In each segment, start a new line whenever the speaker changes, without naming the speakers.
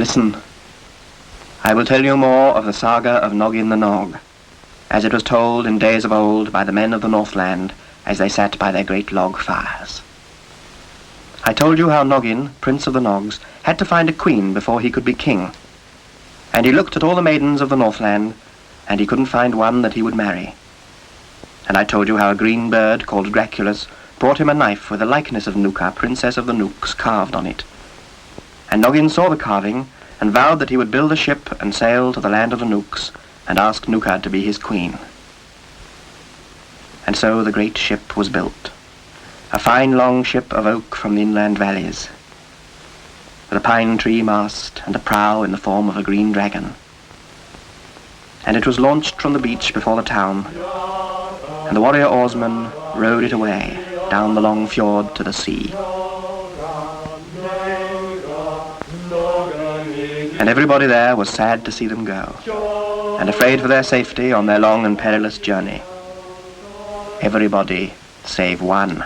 Listen. I will tell you more of the saga of Noggin the Nog, as it was told in days of old by the men of the Northland as they sat by their great log fires. I told you how Noggin, Prince of the Nogs, had to find a queen before he could be king. And he looked at all the maidens of the Northland, and he couldn't find one that he would marry. And I told you how a green bird called Graculus brought him a knife with a likeness of Nooka, Princess of the Nooks, carved on it. And Noggin saw the carving, and vowed that he would build a ship and sail to the land of the Nooks, and ask Nooka to be his queen. And so the great ship was built, a fine long ship of oak from the inland valleys, with a pine tree mast and a prow in the form of a green dragon. And it was launched from the beach before the town, and the warrior oarsmen rowed it away down the long fjord to the sea. And everybody there was sad to see them go, and afraid for their safety on their long and perilous journey. Everybody save one.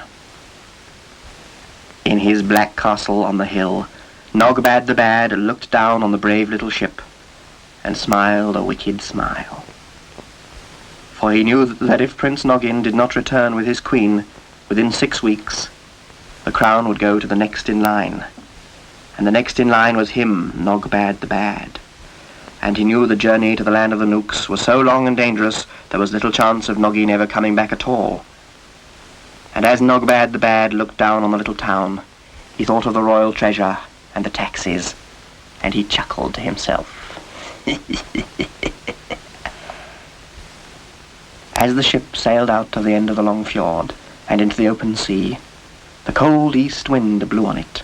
In his black castle on the hill, Nogbad the Bad looked down on the brave little ship and smiled a wicked smile. For he knew that if Prince Noggin did not return with his queen within 6 weeks, the crown would go to the next in line. And the next in line was him, Nogbad the Bad. And he knew the journey to the land of the Nooks was so long and dangerous there was little chance of Noggin ever coming back at all. And as Nogbad the Bad looked down on the little town, he thought of the royal treasure and the taxes, and he chuckled to himself. As the ship sailed out to the end of the long fjord and into the open sea, the cold east wind blew on it.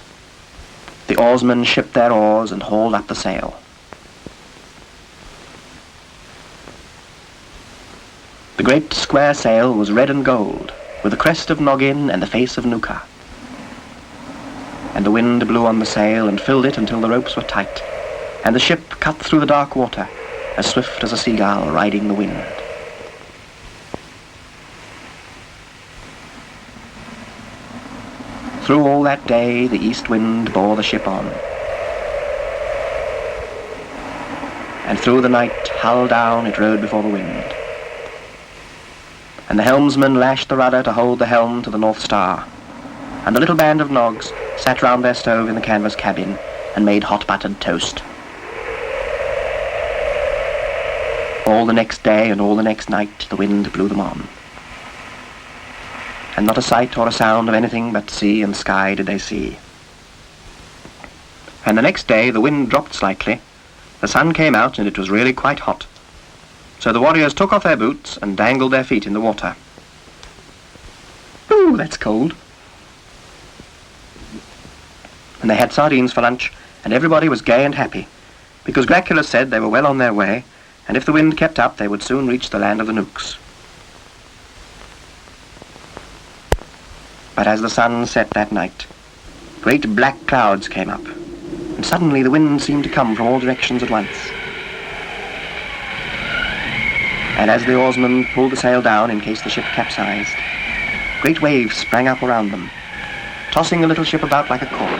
The oarsmen shipped their oars and hauled up the sail. The great square sail was red and gold, with the crest of Noggin and the face of Nooka. And the wind blew on the sail and filled it until the ropes were tight, and the ship cut through the dark water, as swift as a seagull riding the wind. Through all that day, the east wind bore the ship on. And through the night, hull down, it rode before the wind. And the helmsman lashed the rudder to hold the helm to the North Star. And the little band of Nogs sat round their stove in the canvas cabin and made hot buttered toast. All the next day and all the next night, the wind blew them on. And not a sight or a sound of anything but sea and sky did they see. And the next day the wind dropped slightly, the sun came out, and it was really quite hot. So the warriors took off their boots and dangled their feet in the water. Ooh, that's cold. And they had sardines for lunch, and everybody was gay and happy, because Graculus said they were well on their way, and if the wind kept up they would soon reach the land of the Nooks. But as the sun set that night, great black clouds came up, and suddenly the wind seemed to come from all directions at once. And as the oarsmen pulled the sail down in case the ship capsized, great waves sprang up around them, tossing the little ship about like a cork.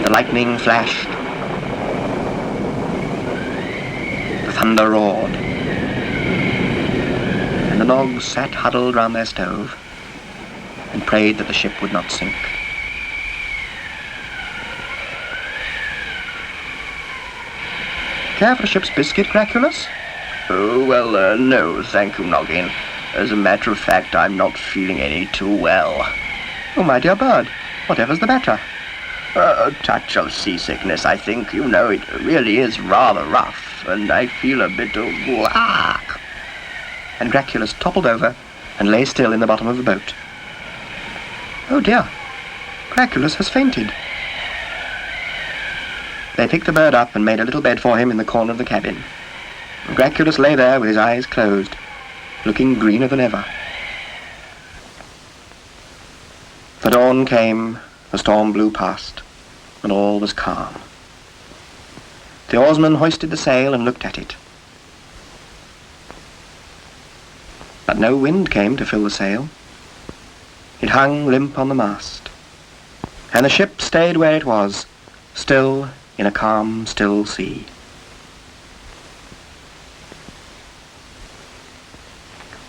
The lightning flashed, the thunder roared, and the Nogs sat huddled round their stove and prayed that the ship would not sink. Care for a ship's biscuit, Graculus?
Oh, well, no, thank you, Noggin. As a matter of fact, I'm not feeling any too well.
Oh, my dear bird, whatever's the matter?
A touch of seasickness, I think. You know, it really is rather rough, and I feel a bit of...
And Graculus toppled over and lay still in the bottom of the boat. Oh dear, Graculus has fainted. They picked the bird up and made a little bed for him in the corner of the cabin. Graculus lay there with his eyes closed, looking greener than ever. The dawn came, the storm blew past, and all was calm. The oarsman hoisted the sail and looked at it. But no wind came to fill the sail. It hung limp on the mast, and the ship stayed where it was, still in a calm, still sea.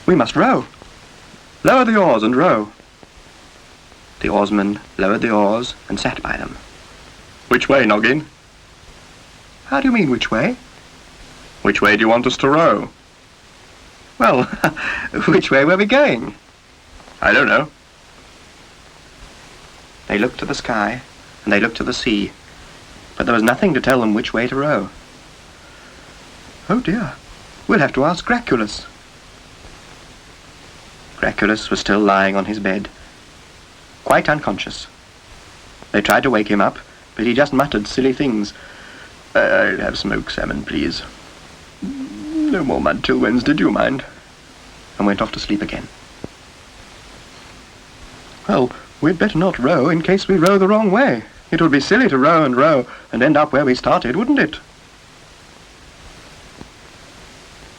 We must row. Lower the oars and row. The oarsman lowered the oars and sat by them. Which way, Noggin? How do you mean, which way? Which way do you want us to row? Well, which way were we going? I don't know. They looked to the sky, and they looked to the sea, but there was nothing to tell them which way to row. Oh dear, we'll have to ask Graculus. Graculus was still lying on his bed, quite unconscious. They tried to wake him up, but he just muttered silly things. I'll have smoked salmon, please. No more mud till Wednesday, do you mind? And went off to sleep again. Well, we'd better not row in case we row the wrong way. It would be silly to row and end up where we started, wouldn't it?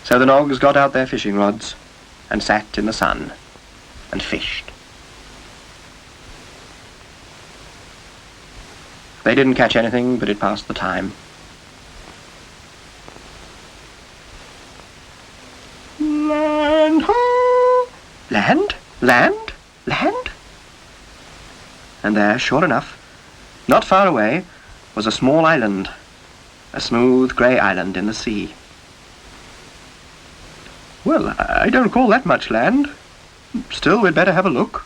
So the Nogs got out their fishing rods and sat in the sun and fished. They didn't catch anything, but it passed the time. Land, ho! Land? Land? Land? And there, sure enough, not far away, was a small island, a smooth grey island in the sea. Well, I don't call that much land. Still, we'd better have a look.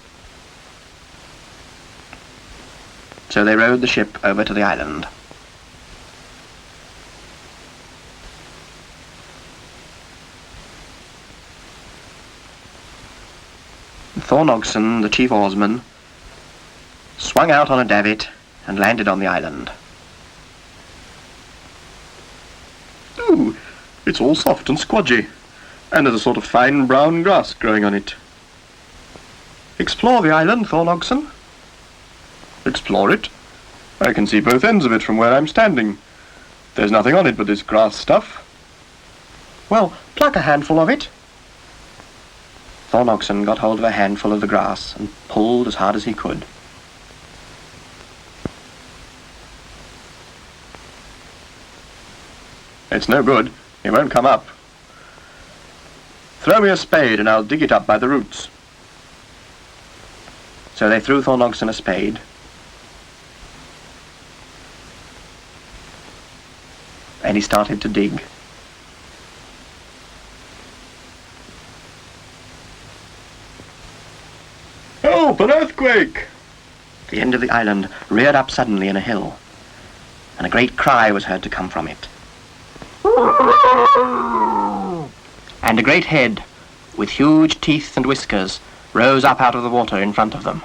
So they rowed the ship over to the island. Thornogson, the chief oarsman, swung out on a davit and landed on the island. Ooh, it's all soft and squodgy, and there's a sort of fine brown grass growing on it. Explore the island, Thornogson. Explore it? I can see both ends of it from where I'm standing. There's nothing on it but this grass stuff. Well, pluck a handful of it. Thornogson got hold of a handful of the grass and pulled as hard as he could. It's no good. It won't come up. Throw me a spade and I'll dig it up by the roots. So they threw Thornogson a spade. And he started to dig. Help! An earthquake! The end of the island reared up suddenly in a hill, and a great cry was heard to come from it. And a great head, with huge teeth and whiskers, rose up out of the water in front of them.